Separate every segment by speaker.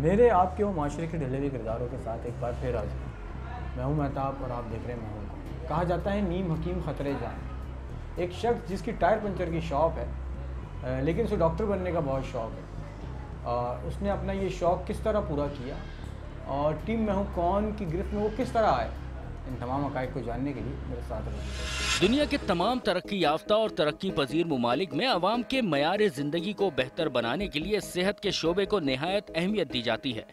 Speaker 1: मेरे आपके और माशरे के ढले हुए किरदारों के साथ एक बार फिर आज मैं हूँ महताब और आप देख रहे हैं मैं हूँ। कहा जाता है नीम हकीम ख़तरे जान। एक शख्स जिसकी टायर पंचर की शॉप है लेकिन उसे डॉक्टर बनने का बहुत शौक़ है। उसने अपना ये शौक़ किस तरह पूरा किया और टीम मैं हूँ कौन की गिरफ्त में वो किस तरह आए, इन तमाम हक़ाइक़ को जानने के लिए मेरे साथ रहें।
Speaker 2: दुनिया के तमाम तरक्की याफ्ता और तरक्की पजीर मुमालिक में अवाम के मयार जिंदगी को बेहतर बनाने के लिए सेहत के शोबे को निहायत अहमियत दी जाती है।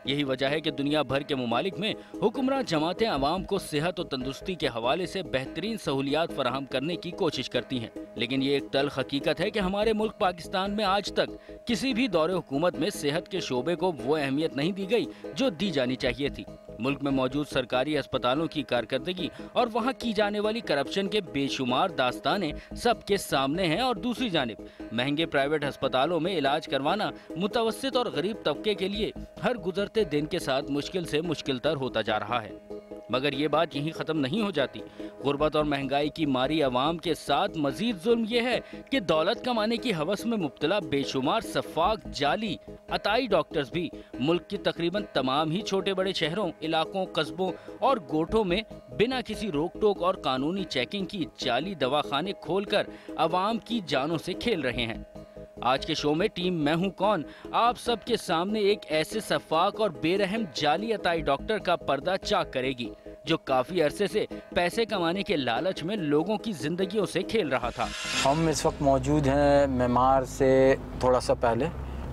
Speaker 2: यही वजह है कि दुनिया भर के मुमालिक में हुक्मरान जमातें अवाम को सेहत और तंदुरुस्ती के हवाले से बेहतरीन सहूलियात फराहम करने की कोशिश करती हैं। लेकिन ये एक तल्ख हकीकत है कि हमारे मुल्क पाकिस्तान में आज तक किसी भी दौरे हुकूमत में सेहत के शोबे को वो अहमियत नहीं दी गई जो दी जानी चाहिए थी। मुल्क में मौजूद सरकारी अस्पतालों की कारकर्दगी और वहाँ की जाने वाली करप्शन के बेशुमार दास्तानें सबके सामने हैं और दूसरी जानिब महंगे प्राइवेट अस्पतालों में इलाज करवाना मुतवस्सित और गरीब तबके के लिए हर गुजरते दिन के साथ मुश्किल से मुश्किलतर होता जा रहा है। मगर ये बात यहीं ख़त्म नहीं हो जाती। गुर्बत और महंगाई की मारी अवाम के साथ मजीद जुल्म यह है कि दौलत कमाने की हवस में मुब्तला बेशुमार सफाक जाली अताई डॉक्टर्स भी मुल्क की तकरीबन तमाम ही छोटे बड़े शहरों, इलाकों, कस्बों और गोठों में बिना किसी रोक टोक और कानूनी चेकिंग की जाली दवाखाने खोलकर अवाम की जानों से खेल रहे हैं। आज के शो में टीम मैं हूं कौन आप सबके सामने एक ऐसे सफाक और बेरहम जाली अताई डॉक्टर का पर्दा चाक करेगी जो काफी अरसे से पैसे कमाने के लालच में लोगों की जिंदगियों से खेल रहा था।
Speaker 1: हम इस वक्त मौजूद हैं मेमार से थोड़ा सा पहले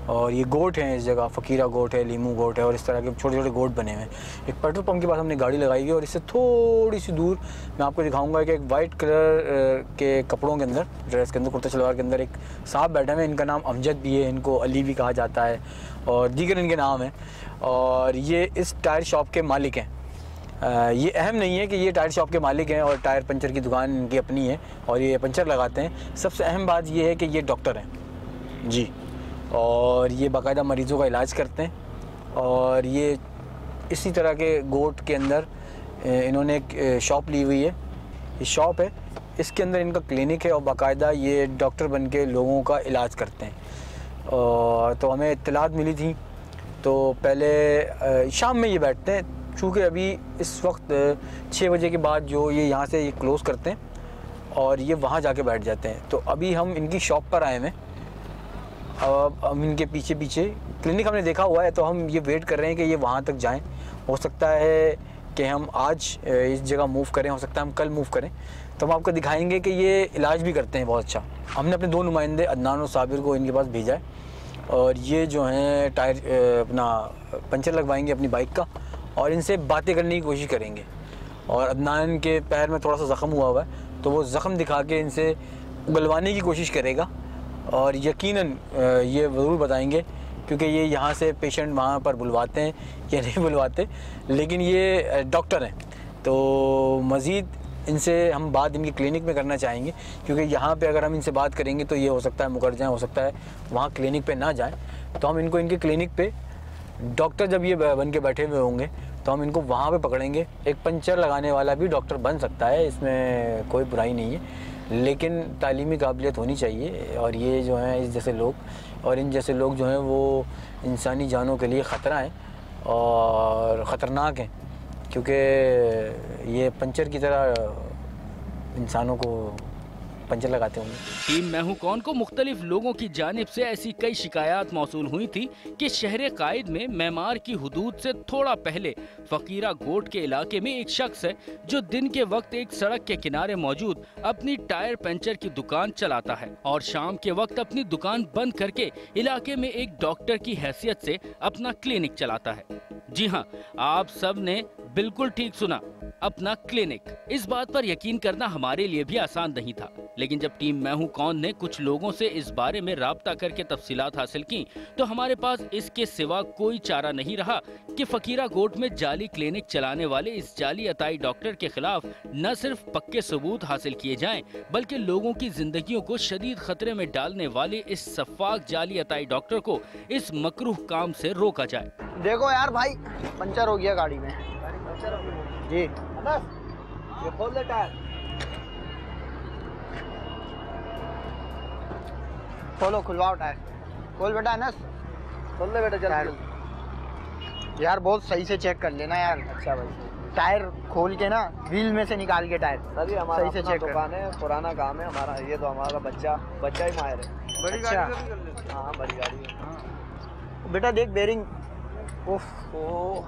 Speaker 1: और ये गोट हैं इस जगह, फ़कीरा गोट है, लीमू गोट है और इस तरह के छोटे छोटे गोट बने हुए हैं। एक पेट्रोल पंप के पास हमने गाड़ी लगाई है और इससे थोड़ी सी दूर मैं आपको दिखाऊंगा कि एक वाइट कलर के कपड़ों के अंदर, ड्रेस के अंदर, कुर्ता शलवार के अंदर एक साहब बैठे हुए हैं। इनका नाम अमजद भी है, इनको अली भी कहा जाता है और दीगर इनके नाम हैं और ये इस टायर शॉप के मालिक हैं। ये अहम नहीं है कि ये टायर शॉप के मालिक हैं और टायर पंचर की दुकान इनकी अपनी है और ये पंचर लगाते हैं। सबसे अहम बात ये है कि ये डॉक्टर हैं जी और ये बाकायदा मरीज़ों का इलाज करते हैं और ये इसी तरह के गोट के अंदर इन्होंने एक शॉप ली हुई है। ये शॉप है, इसके अंदर इनका क्लिनिक है और बाकायदा ये डॉक्टर बन के लोगों का इलाज करते हैं। और तो हमें इत्तलात मिली थी तो पहले शाम में ये बैठते हैं, चूँकि अभी इस वक्त 6 बजे के बाद जो ये यहाँ से ये क्लोज़ करते हैं और ये वहाँ जाके बैठ जाते हैं। तो अभी हम इनकी शॉप पर आए हैं। अब हम इनके पीछे पीछे क्लिनिक हमने देखा हुआ है तो हम ये वेट कर रहे हैं कि ये वहाँ तक जाएं। हो सकता है कि हम आज इस जगह मूव करें, हो सकता है हम कल मूव करें। तो हम आपको दिखाएंगे कि ये इलाज भी करते हैं बहुत अच्छा। हमने अपने 2 नुमाइंदे अदनान और साबिर को इनके पास भेजा है और ये जो हैं टायर अपना पंचर लगवाएंगे अपनी बाइक का और इनसे बातें करने की कोशिश करेंगे। और अदनान के पैर में थोड़ा सा ज़ख़म हुआ है तो वो ज़ख़म दिखा के इनसे उगलवाने की कोशिश करेगा और यकीनन ये ज़रूर बताएंगे क्योंकि ये यहाँ से पेशेंट वहाँ पर बुलवाते हैं या नहीं बुलवाते, लेकिन ये डॉक्टर हैं। तो मज़ीद इनसे हम बात इनकी क्लिनिक में करना चाहेंगे क्योंकि यहाँ पे अगर हम इनसे बात करेंगे तो ये हो सकता है मुकर जाएँ, हो सकता है वहाँ क्लिनिक पे ना जाएँ। तो हम इनको इनके क्लिनिक पे डॉक्टर जब ये बन के बैठे हुए होंगे तो हम इनको वहाँ पे पकड़ेंगे। एक पंचर लगाने वाला भी डॉक्टर बन सकता है, इसमें कोई बुराई नहीं है, लेकिन तालीमी काबिलियत होनी चाहिए। और ये जो हैं इस जैसे लोग और इन जैसे लोग जो हैं वो इंसानी जानों के लिए ख़तरा हैं और ख़तरनाक हैं क्योंकि ये पंचर की तरह इंसानों को पंचर लगाते होंगे।
Speaker 2: टीम मैं हूं कौन को मुख्तलिफ लोगों की जानिब से ऐसी कई शिकायत मौसूल हुई थी कि शहर कायद में मेमार की हुदूद से थोड़ा पहले फ़कीरा गोट के इलाके में एक शख्स है जो दिन के वक्त एक सड़क के किनारे मौजूद अपनी टायर पंचर की दुकान चलाता है और शाम के वक्त अपनी दुकान बंद करके इलाके में एक डॉक्टर की हैसियत से अपना क्लिनिक चलाता है। जी हाँ, आप सब ने बिल्कुल ठीक सुना, अपना क्लिनिक। इस बात पर यकीन करना हमारे लिए भी आसान नहीं था, लेकिन जब टीम मैं हूं कौन ने कुछ लोगों से इस बारे में राब्ता करके तफसीलात हासिल की तो हमारे पास इसके सिवा कोई चारा नहीं रहा कि फकीरा गोट में जाली क्लिनिक चलाने वाले इस जाली अताई डॉक्टर के खिलाफ न सिर्फ पक्के सबूत हासिल किए जाएं बल्कि लोगों की जिंदगियों को शदीद खतरे में डालने वाले इस सफाक जाली अताई डॉक्टर को इस मकरूह काम से रोका जाए।
Speaker 3: देखो यार भाई, पंचर हो गया गाड़ी में जी। ये खोल दे टायर, खोलो, खुलवाओ टायर, खोल बेटा अनस, खोल दे बेटा जल्दी। यार बहुत सही से चेक कर लेना यार।
Speaker 4: अच्छा भाई,
Speaker 3: टायर खोल के ना, व्हील में से निकाल के टायर
Speaker 4: सर ये हमारा
Speaker 3: सही से
Speaker 4: अपना
Speaker 3: चेक कर।
Speaker 4: दुकान है, पुराना काम है हमारा। ये तो हमारा बच्चा ही माहिर है।
Speaker 3: बड़ी गाड़ी का भी कर लेते
Speaker 4: हाँ बड़ी गाड़ी है।
Speaker 3: बेटा देख बेरिंग, उफ ओ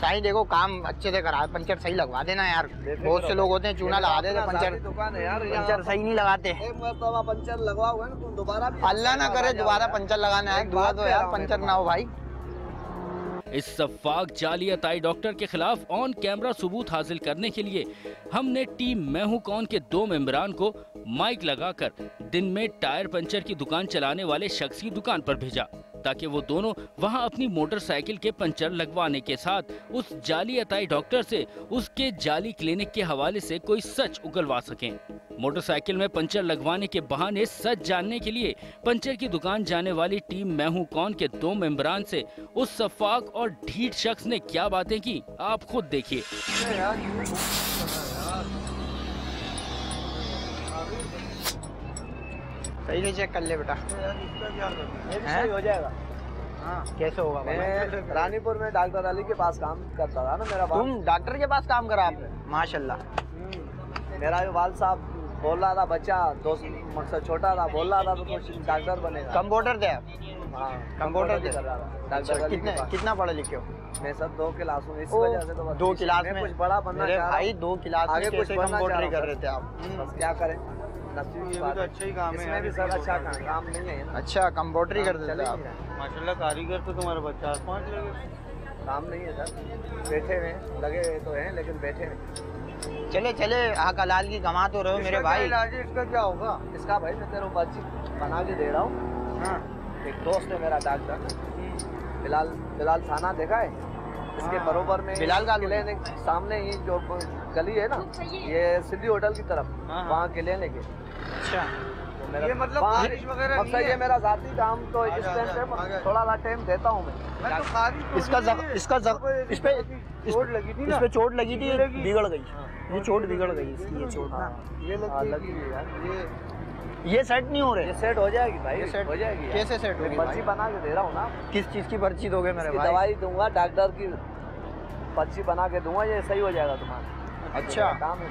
Speaker 3: साईं देखो काम अच्छे से करा, पंचर सही लगवा देना यार। बहुत से लोग होते हैं चूना लगा देते, पंचर
Speaker 4: दुकान है यार,
Speaker 3: पंचर सही नहीं लगाते।
Speaker 4: एक मरतबा पंचर लगवा हुआ है ना, तुम दोबारा भी
Speaker 3: अल्लाह ना करे दोबारा पंचर लगाना है, दुआ तो यार पंचर ना हो भाई।
Speaker 2: इस सफाक जाली अताई डॉक्टर के खिलाफ ऑन कैमरा सबूत हासिल करने के लिए हमने टीम मैं हूं कौन के 2 मेंबरान को माइक लगाकर दिन में टायर पंचर की दुकान चलाने वाले शख्स की दुकान पर भेजा, ताकि वो दोनों वहां अपनी मोटरसाइकिल के पंचर लगवाने के साथ उस जाली अताई डॉक्टर से उसके जाली क्लिनिक के हवाले से कोई सच उगलवा सकें। मोटरसाइकिल में पंचर लगवाने के बहाने सच जानने के लिए पंचर की दुकान जाने वाली टीम मैं हूं कौन के 2 मेंबरान से उस सफाक और ढीठ शख्स ने क्या बातें की, आप खुद देखिए।
Speaker 3: सही से चेक कर ले बेटा।
Speaker 4: सही हो जाएगा।
Speaker 3: हाँ कैसे होगा?
Speaker 4: मैं रानीपुर में डॉक्टर अली के पास काम करता था ना, मेरा
Speaker 3: तुम डॉक्टर के पास काम करा आपने? माशाल्लाह।
Speaker 4: मेरा जो वाल साहब बोल रहा था, बच्चा दोस्त मकसद छोटा था, बोल रहा था तो कुछ डॉक्टर बनेगा।
Speaker 3: कंप्यूटर थे आप?
Speaker 4: हाँ
Speaker 3: कंप्यूटर
Speaker 4: कर रहा था डॉक्टर अली के पास।
Speaker 3: कितना पढ़े लिखे हो?
Speaker 4: मैं सर 2 क्लास हूँ, इस वजह से तो बस
Speaker 3: 2 क्लास
Speaker 4: मैं
Speaker 3: में
Speaker 4: कुछ बड़ा बनना
Speaker 3: मेरे
Speaker 4: चाह रहा
Speaker 3: भाई
Speaker 4: हूँ।
Speaker 3: 2 क्लास में
Speaker 4: आगे कुछ
Speaker 3: कैसे
Speaker 4: बनना
Speaker 3: कंप्यूटर
Speaker 4: चाह
Speaker 3: कर
Speaker 4: रहा
Speaker 3: रहे थे आप?
Speaker 4: बस क्या करें, नसीब की बात है।
Speaker 3: अच्छा ही काम है
Speaker 4: इसमें भी सर अच्छा काम नहीं है ना।
Speaker 3: अच्छा कंप्यूटर ही कर
Speaker 4: चल
Speaker 3: देते
Speaker 4: ही
Speaker 3: आप?
Speaker 4: नहीं रहा।
Speaker 3: माशाल्लाह कारीगर तो तुम्हारे पास 4-5 लगे।
Speaker 4: काम नहीं है सर, बैठे हुए हैं, लगे हुए तो हैं लेकिन बैठे हुए।
Speaker 3: चले चले हक हलाल की कमा तो रहे हो मेरे भाई।
Speaker 4: इसका क्या होगा? इसका भाई मैं तेरे को पर्ची बना के दे रहा हूँ।
Speaker 3: हाँ।
Speaker 4: एक दोस्त है मेरा डॉक्टर, बिलाल थाना देखा है, इसके बरोबर में
Speaker 3: बिलाल का
Speaker 4: क्लिनिक सामने ही जो गली है ना, ये सिद्धि होटल की तरफ, वहाँ क्लिनिक है।
Speaker 3: अच्छा
Speaker 4: तो मेरा
Speaker 3: ये मतलब
Speaker 4: वहाँ-
Speaker 3: बारिश वगैरह
Speaker 4: मकसद ये मेरा जाती काम तो इस टाइम पे थोड़ा सा टाइम देता हूँ मैं।
Speaker 3: चोट लगी थी, इस पे चोट लगी थी, बिगड़ गई। ये चोट बिगड़ गई इसकी, ये चोट ना
Speaker 4: ये लगी है यार,
Speaker 3: ये सेट नहीं हो
Speaker 4: ये
Speaker 3: रहे।
Speaker 4: सेट हो जाएगी भाई,
Speaker 3: ये सेट
Speaker 4: हो जाएगी यार।
Speaker 3: कैसे सेट होगी?
Speaker 4: पर्ची बना के दे रहा हूँ ना।
Speaker 3: किस चीज की पर्ची दोगे मेरे
Speaker 4: इसकी
Speaker 3: भाई?
Speaker 4: दवाई दूंगा, डॉक्टर की पर्ची बना के दूंगा, ये सही हो जाएगा तुम्हारा।
Speaker 3: अच्छा
Speaker 4: काम है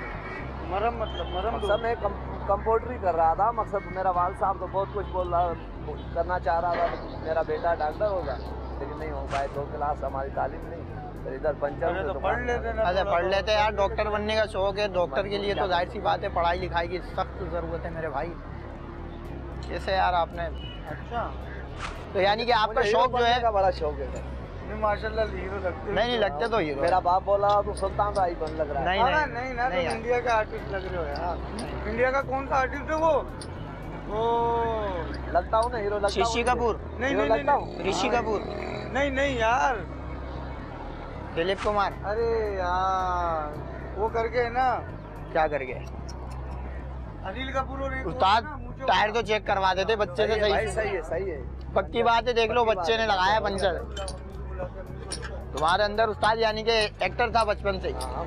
Speaker 3: मरम मतलब
Speaker 4: मकसद मैं कंप्यूटर ही कर रहा था। मकसद मेरा वाल साहब तो बहुत कुछ बोल रहा करना चाह रहा था, मेरा बेटा डॉक्टर होगा, लेकिन नहीं हो पाए। 2 क्लास हमारी तालीम नहीं, फिर इधर पंचर
Speaker 3: तो पढ़ लेते ना। अच्छा पढ़ लेते यार, डॉक्टर बनने का शौक है। डॉक्टर के लिए तो जाहिर सी बात है पढ़ाई लिखाई की सख्त ज़रूरत है मेरे भाई। कैसे यार आपने? अच्छा तो यानी कि आपका शौक जो है
Speaker 4: का बड़ा शौक है।
Speaker 3: माशाल्लाह हीरो लगते नहीं लगते तो हीरो।
Speaker 4: मेरा बाप बोला तो सुल्तान राय बन लग रहा है।
Speaker 3: नहीं ना, तुम इंडिया का आर्टिस्ट लग रहे हो यार। इंडिया का कौन सा आर्टिस्ट है वो?
Speaker 4: लगता हूँ ना हीरो लगता हूँ।
Speaker 3: ऋषि कपूर?
Speaker 4: नहीं लगता हूँ।
Speaker 3: ऋषि कपूर? नहीं यार, दिलीप कुमार। अरे यार वो करके है ना, क्या करके? अनिल कपूर और उस्ताद टायर तो चेक करवा देते बच्चे से।
Speaker 4: सही है।
Speaker 3: पक्की बात है, देख लो बच्चे ने लगाया पंचर। तुम्हारे अंदर उस्ताद यानी कि एक्टर था बचपन से।
Speaker 4: हाँ,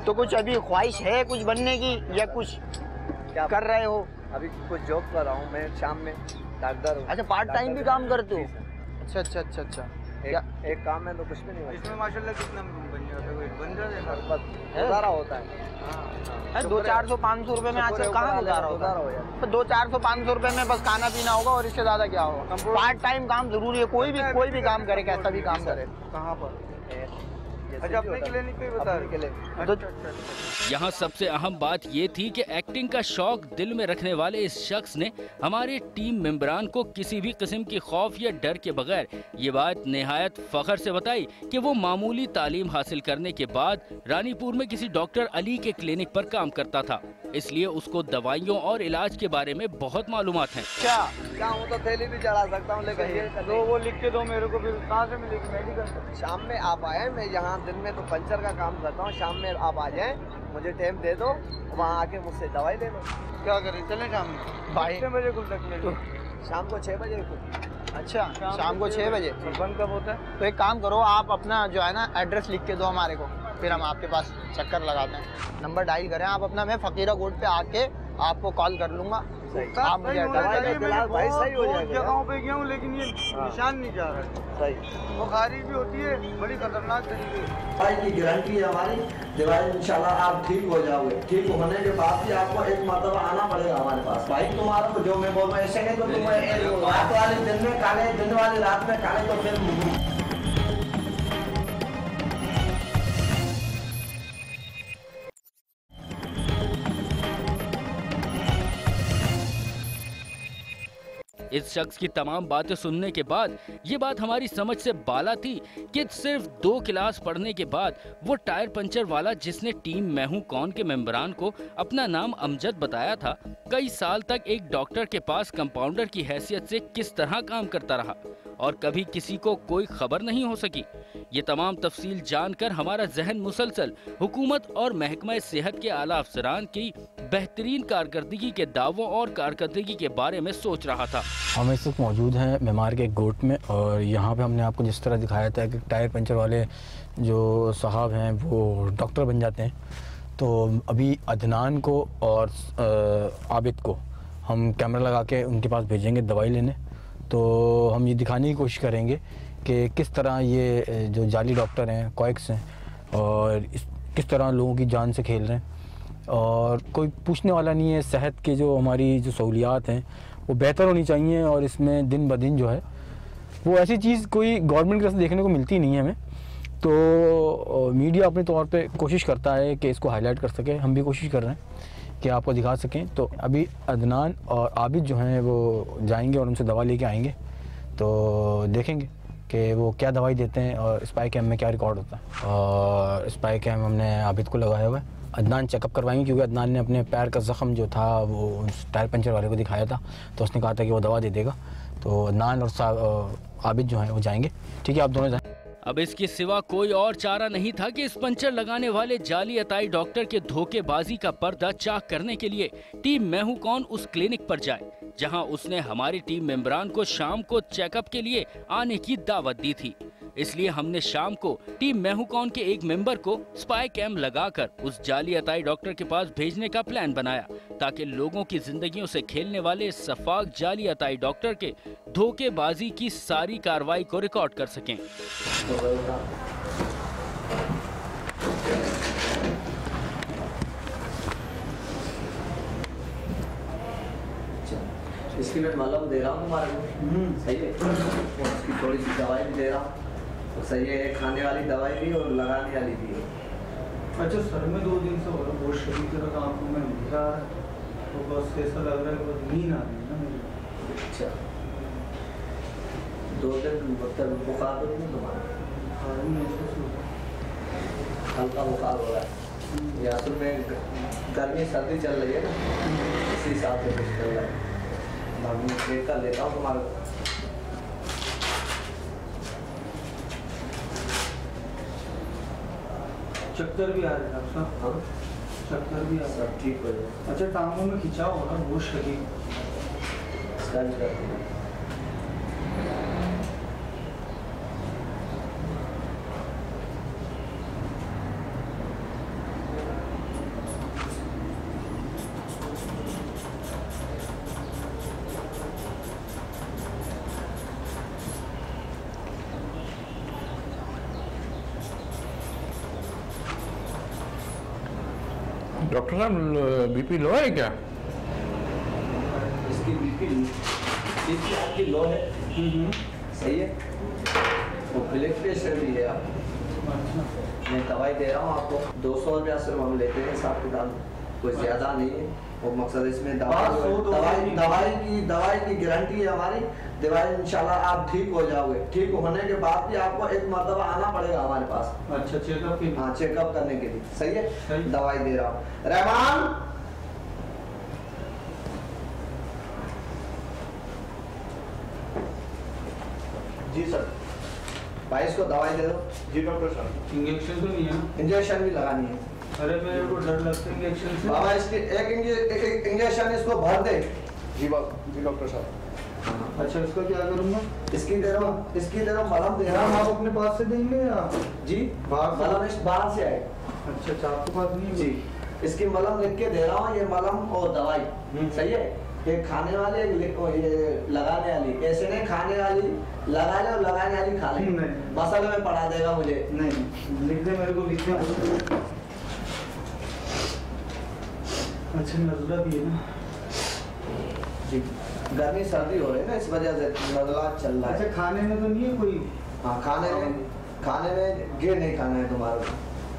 Speaker 3: तो कुछ अभी ख्वाहिश है कुछ बनने की या कुछ
Speaker 4: क्या
Speaker 3: कर रहे हो?
Speaker 4: अभी कुछ जॉब कर रहा हूँ मैं, शाम में डॉक्टर हूँ।
Speaker 3: अच्छा पार्ट टाइम भी काम करते हो? अच्छा
Speaker 4: एक काम में तो कुछ भी नहीं होता।
Speaker 3: इसमें माशाल्लाह कितना बन जाता
Speaker 4: है, गुजारा होता है।
Speaker 3: 200-400-500 रुपए में आजकल कहाँ गुजारा होता है? तो 200-400-500 रुपए में बस खाना पीना होगा और इससे ज्यादा क्या होगा? पार्ट टाइम काम जरूरी है, कोई भी काम करे, कैसा भी काम करे। कहाँ पर? अच्छा अपने क्लिनिक पे बता रहे।
Speaker 2: यहाँ सबसे अहम बात ये थी कि एक्टिंग का शौक दिल में रखने वाले इस शख्स ने हमारे टीम मेंबरान को किसी भी किस्म की खौफ या डर के बगैर ये बात निहायत फख्र से बताई कि वो मामूली तालीम हासिल करने के बाद रानीपुर में किसी डॉक्टर अली के क्लिनिक पर काम करता था, इसलिए उसको दवाइयों और इलाज के बारे में बहुत मालूमात हैं।
Speaker 4: क्या हूँ तो थैली भी चढ़ा सकता हूँ, लेकिन ये
Speaker 3: तो वो लिख के दो मेरे को, फिर कहाँ से मिलेगी मेडिकल?
Speaker 4: शाम में आप आए, मैं यहाँ दिन में तो पंचर का काम करता हूँ, शाम में आप आ जाएं, मुझे टाइम दे दो, वहाँ आके मुझसे दवाई ले लो।
Speaker 3: क्या करें, चले शाम में? भाई कितने बजे खुल सकते हैं?
Speaker 4: शाम को 6 बजे खुल।
Speaker 3: अच्छा शाम को 6 बजे बंद कब होता है? तो एक काम करो, आप अपना जो है ना एड्रेस लिख के दो हमारे को, फिर हम आपके पास चक्कर लगाते हैं। नंबर डायल करें आप अपना, मैं फकीरा कोट पे आके आपको कॉल कर लूँगा,
Speaker 4: सही।
Speaker 3: आप मुझे
Speaker 4: दवाई का गिलास भाई सही हो जाएगा।
Speaker 5: जगहों पे गया हूँ लेकिन ये निशान नहीं जा रहा है।
Speaker 4: सही
Speaker 5: बुखारी भी होती है बड़ी खतरनाक तरीके से।
Speaker 4: दवाई की गारंटी है हमारी। दवाई इंशाल्लाह आप ठीक हो जाओगे। ठीक होने के बाद भी आपको एक मरतबा आना पड़ेगा हमारे पास। भाई तुम्हारा को जो मैं बोल रहा हूँ ऐसे नहीं तो तुम रात वाले दिन में काले, दिन वाली रात में काले, तो फिर
Speaker 2: इस शख्स की तमाम बातें सुनने के बाद ये बात हमारी समझ से बाला थी कि सिर्फ 2 क्लास पढ़ने के बाद वो टायर पंचर वाला जिसने टीम मैं हूं कौन के मेंबरान को अपना नाम अमजद बताया था, कई साल तक एक डॉक्टर के पास कंपाउंडर की हैसियत से किस तरह काम करता रहा और कभी किसी को कोई खबर नहीं हो सकी। ये तमाम तफसील जानकर हमारा जहन मुसलसल हुकूमत और महकमा सेहत के आला अफसरान की बेहतरीन कारकर्दगी के दावों और कारकर्दगी के बारे में सोच रहा था।
Speaker 1: हम इस वक्त मौजूद हैं मेमार के एक गोट में और यहाँ पे हमने आपको जिस तरह दिखाया था कि टायर पंचर वाले जो साहब हैं वो डॉक्टर बन जाते हैं, तो अभी अदनान को और आबिद को हम कैमरा लगा के उनके पास भेजेंगे दवाई लेने। तो हम ये दिखाने की कोशिश करेंगे कि किस तरह ये जो जाली डॉक्टर हैं, कॉइक्स हैं, और किस तरह लोगों की जान से खेल रहे हैं। और कोई पूछने वाला नहीं है। सेहत के जो हमारी जो सहूलियात हैं वो बेहतर होनी चाहिए और इसमें दिन ब दिन जो है वो ऐसी चीज़ कोई गवर्नमेंट की तरफ से देखने को मिलती नहीं है हमें। तो मीडिया अपने तौर पे कोशिश करता है कि इसको हाईलाइट कर सके, हम भी कोशिश कर रहे हैं कि आपको दिखा सकें। तो अभी अदनान और आबिद जो हैं वो जाएंगे और उनसे दवा लेके आएंगे, तो देखेंगे कि वो क्या दवाई देते हैं और स्पाई कैम में क्या रिकॉर्ड होता है। और स्पाई कैम हमने आबिद को लगाया हुआ है। अदनान चेकअप करवाएंगे क्योंकि अदनान ने अपने पैर का ज़ख्म जो था वो उस टायर पंचर वाले को दिखाया था, तो उसने कहा था कि वो दवा दे देगा। तो अदनान और आबिद जो हैं वो जाएंगे। ठीक है, आप दोनों जाएँ।
Speaker 2: अब इसके सिवा कोई और चारा नहीं था कि इस पंचर लगाने वाले जाली अताई डॉक्टर के धोखेबाजी का पर्दा चाक करने के लिए टीम मैं हूं कौन उस क्लिनिक पर जाए जहां उसने हमारी टीम मेंबरान को शाम को चेकअप के लिए आने की दावत दी थी। इसलिए हमने शाम को टीम मैं हूं कौन के एक मेंबर को स्पाई कैम लगाकर उस जाली अताई डॉक्टर के पास भेजने का प्लान बनाया ताकि लोगों की जिंदगियों से खेलने वाले सफाक जाली अताई डॉक्टर के धोखेबाजी की सारी कार्रवाई को रिकॉर्ड कर सकें।
Speaker 4: इसकी मैं मलहम दे रहा हूँ तुम्हारे को, सही है। इसकी थोड़ी सी दवाई भी दे रहा हूँ, तो सही है। खाने वाली दवाई भी और लगाने वाली भी है।
Speaker 5: अच्छा, सर में 2 दिन से हो रहा, बहुत शरीर तरह आंखों में नींद आ रहा है, तो बस ऐसा लग रहा है कि नींद आ रही है ना मुझे।
Speaker 4: अच्छा, 2 दिन मतलब बुखार तो नहीं तुम्हारा? हल्का बुखार हो रहा है या असल में गर्मी सर्दी चल रही है ना, इसी हिसाब से कुछ चल रहा है। मैं चेक कर लेता हूँ तुम्हारा।
Speaker 5: चक्कर भी आ रहा है साहब?
Speaker 4: हाँ,
Speaker 5: चक्कर भी आ रहा
Speaker 4: सब ठीक हो जाए।
Speaker 5: है। अच्छा, टांगों में खिंचाव हो रहा है बहुत शरीर।
Speaker 4: स्कैन करते हैं।
Speaker 6: डॉक्टर साहब बीपी लो है क्या?
Speaker 4: इसकी बीपी आपकी लो है, सही है। वो ब्लड प्रेशर भी है आप। मैं दवाई दे रहा हूँ आपको, 200 रुपया सिर्फ हम लेते हैं हिसाब किताब, कोई ज़्यादा नहीं है। वो मकसद इसमें दवाई की गारंटी है हमारी। दवाई इंशाल्लाह आप ठीक हो जाओगे। ठीक होने के बाद भी आपको एक मरतबा आना पड़ेगा हमारे पास।
Speaker 5: अच्छा, चेकअप के?
Speaker 4: हाँ, चेकअप करने के लिए, सही है।
Speaker 5: सही।
Speaker 4: दवाई दे रहा हूँ। रहमान,
Speaker 6: जी सर।
Speaker 4: भाई इसको दवाई दे दो।
Speaker 6: जी डॉक्टर साहब।
Speaker 5: इंजेक्शन तो नहीं है?
Speaker 4: इंजेक्शन भी लगानी है।
Speaker 5: अरे मेरे को डर लगता है इंजेक्शन से।
Speaker 4: बाबा इसकी एक इंजेक्शन इसको भर दे।
Speaker 6: जी डॉक्टर साहब।
Speaker 5: अच्छा, इसका क्या करूँगा?
Speaker 4: इसकी दे रहा हूँ मलहम दे रहा
Speaker 5: हम
Speaker 4: हूँ।
Speaker 5: आप अपने पास से देंगे या?
Speaker 4: जी, मलहम इस बाहर से आएगा।
Speaker 5: अच्छा, आपके पास नहीं है?
Speaker 4: जी, इसकी मलहम लिख के दे रहा हूँ, ये मलहम और दवाई, सही है। एक खाने वाली एक ये लगाने वाली, ऐसे नहीं खाने वाली लगा ले और लगाने वाली खा ले। मसाले में पड़ा जाएगा मुझे।
Speaker 5: नहीं लिख दे, मेरे को लिख दे। अच्छा नजला भी है ना
Speaker 4: जी, गर्मी सर्दी हो रही है ना, इस वजह से नजला चल रहा है।
Speaker 5: अच्छा खाने में तो नहीं है कोई?
Speaker 4: हाँ खाने में घी नहीं खाना है तुम्हारे को,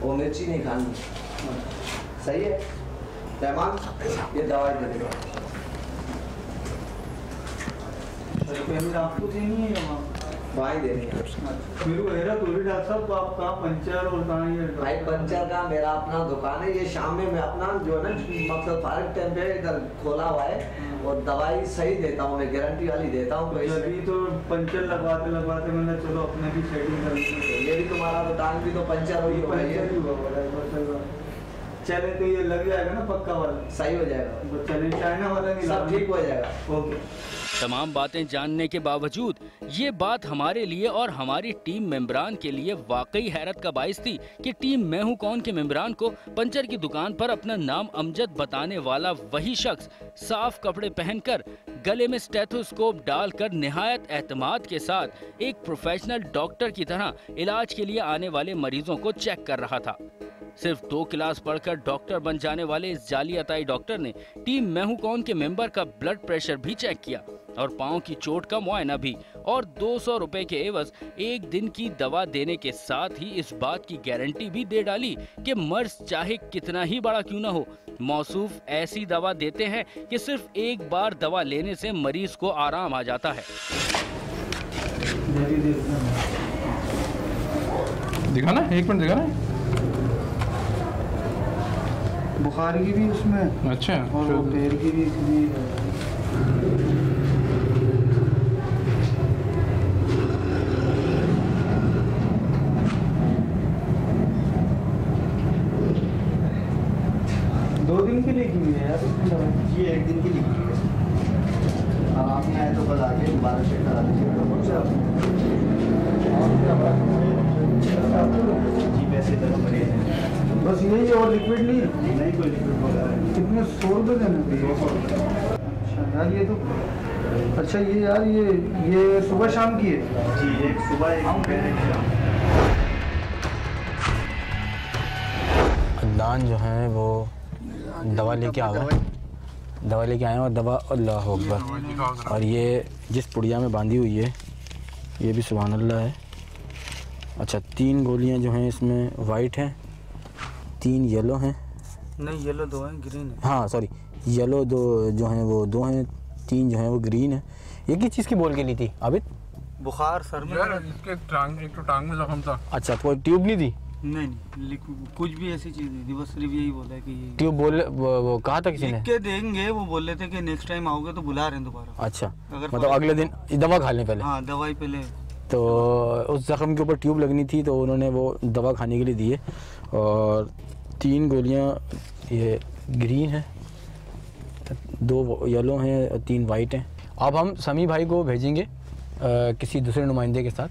Speaker 4: वो मिर्ची नहीं खानी, सही है। रहमान ये दवाई दे देगा।
Speaker 5: पेमेंट आपको देनी है या
Speaker 4: दवाई देनी है।
Speaker 5: मेरे को हेरा तो डॉक्टर साहब, तो आप कहाँ पंचर और कहाँ ये
Speaker 4: भाई पंचर का मेरा अपना दुकान है, ये शाम में मैं अपना जो है ना मतलब फारिग टाइम पे इधर खोला हुआ है और दवाई सही देता हूँ, मैं गारंटी वाली देता हूँ। तो
Speaker 5: अभी तो पंचर लगवाते मैंने चलो अपने भी सेटिंग कर ली।
Speaker 4: ये भी तुम्हारा तो टांग भी तो पंचर हुई होगा, ये
Speaker 5: चले तो ये लग जाएगा ना पक्का वाला,
Speaker 4: सही हो जाएगा।
Speaker 5: वो चले चाइना वाला नहीं,
Speaker 4: सब ठीक हो जाएगा।
Speaker 5: ओके।
Speaker 2: तमाम बातें जानने के बावजूद ये बात हमारे लिए और हमारी टीम मेंबरान के लिए वाकई हैरत का बाइस थी कि टीम मैं हूं कौन के मेंबरान को पंचर की दुकान पर अपना नाम अमजद बताने वाला वही शख्स साफ कपड़े पहनकर गले में स्टेथोस्कोप डालकर निहायत एतमाद के साथ एक प्रोफेशनल डॉक्टर की तरह इलाज के लिए आने वाले मरीजों को चेक कर रहा था। सिर्फ 2 क्लास पढ़कर डॉक्टर बन जाने वाले इस जाली अताई डॉक्टर ने टीम मैं हूं कौन के मेंबर का ब्लड प्रेशर भी चेक किया और पांव की चोट का मुआयना भी, और 200 रुपए के एवज 1 दिन की दवा देने के साथ ही इस बात की गारंटी भी दे डाली कि मर्ज चाहे कितना ही बड़ा क्यों न हो, मौसूफ ऐसी दवा देते हैं कि सिर्फ एक बार दवा लेने से मरीज को आराम आ जाता है।
Speaker 6: दिखाना 1 मिनट दिखाना।
Speaker 5: बुखार की भी उसमें,
Speaker 6: अच्छा,
Speaker 5: और वो पैर की भी इसलिए। दो दिन के लिए क्यों है यार
Speaker 4: ये 1 दिन की लिखी है। अब आप नहीं आए तो कल आके दोबारा चेक करा लीजिएगा। जी पैसे तो बड़े हैं,
Speaker 5: बस यही और लिक्विड नहीं है?
Speaker 4: नहीं कोई लिक्विड वगैरह।
Speaker 5: कितने 100 रुपये देने?
Speaker 4: 200 रुपये।
Speaker 5: अच्छा यार ये तो, अच्छा ये यार ये सुबह शाम की है?
Speaker 4: जी एक सुबह एक दोपहर एक शाम।
Speaker 1: अदनान जो है वो दवा लेके आ गए, दवा लेके आए और दवा अल्लाह अकबर, और ये जिस पुड़िया में बांधी हुई है ये भी सुभान अल्लाह है। अच्छा 3 गोलियां जो हैं इसमें वाइट हैं, 3 येलो हैं।
Speaker 5: नहीं येलो 2 हैं, ग्रीन है।
Speaker 1: हाँ सॉरी, येलो 2 जो हैं वो 2 हैं, 3 जो हैं वो ग्रीन है। ये किस चीज़ की बोल के ली थी आबिद?
Speaker 5: बुखार सर में
Speaker 6: यार इसके एक तो टांग में जख्म था।
Speaker 1: अच्छा कोई ट्यूब नहीं थी?
Speaker 5: नहीं कुछ भी ऐसी चीज़ नहीं थी, बस सिर्फ यही बोला है कि ये
Speaker 1: ट्यूब बोल वो कहा था किसी ने?
Speaker 5: लिख के देंगे, वो बोल रहे थे कि नेक्स्ट टाइम आओगे तो बुला रहे हैं दोबारा।
Speaker 1: अच्छा
Speaker 5: अगर
Speaker 1: मतलब अगले दिन दवा खा लें पहले?
Speaker 5: हाँ दवाई पहले।
Speaker 1: तो उस जख्म के ऊपर ट्यूब लगनी थी तो उन्होंने वो दवा खाने के लिए दी है। और 3 गोलियां ये ग्रीन है, 2 येलो हैं और 3 वाइट हैं। अब हम समी भाई को भेजेंगे किसी दूसरे नुमाइंदे के साथ,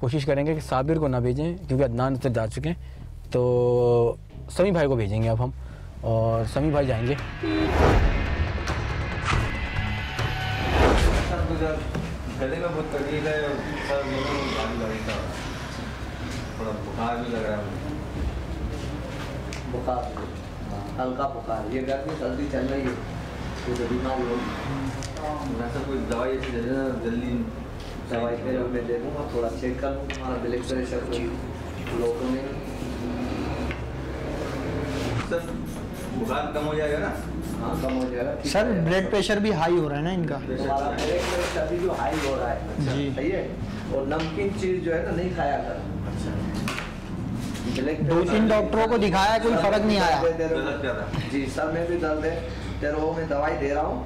Speaker 1: कोशिश करेंगे कि साबिर को ना भेजें क्योंकि अदनान उससे जा चुके हैं, तो समी भाई को भेजेंगे अब हम, और समी भाई जाएंगे।
Speaker 7: गले में बहुत तकलीफ है और सर लगेगा, थोड़ा बुखार भी लग रहा है।
Speaker 4: बुखार हल्का बुखार, ये गर्मी सर्दी चल रही है तो बीमारी होगी।
Speaker 7: मैं सर कोई दवाई ऐसी दे देना जल्दी।
Speaker 4: दवाई फिर मैं दे दूँगा, थोड़ा चेक कर लूँ तुम्हारा ब्लड प्रेशर लोगों में।
Speaker 7: सर बुखार कम हो जाएगा ना?
Speaker 4: हाँ कम हो जाएगा।
Speaker 3: सर ब्लड प्रेशर भी हाई हो रहा है ना इनका?
Speaker 4: तुम्हारा ब्लड प्रेशर भी जो हाई हो रहा है
Speaker 3: जी
Speaker 4: सही है, और नमकीन चीज़ जो है ना नहीं खाया कर।
Speaker 3: 2-3 डॉक्टरों को दिखाया, कोई फर्क नहीं आया।
Speaker 7: गलत क्या था?
Speaker 4: जी सर में भी दर्द है, तेरे वो मैं दवाई दे रहा हूँ,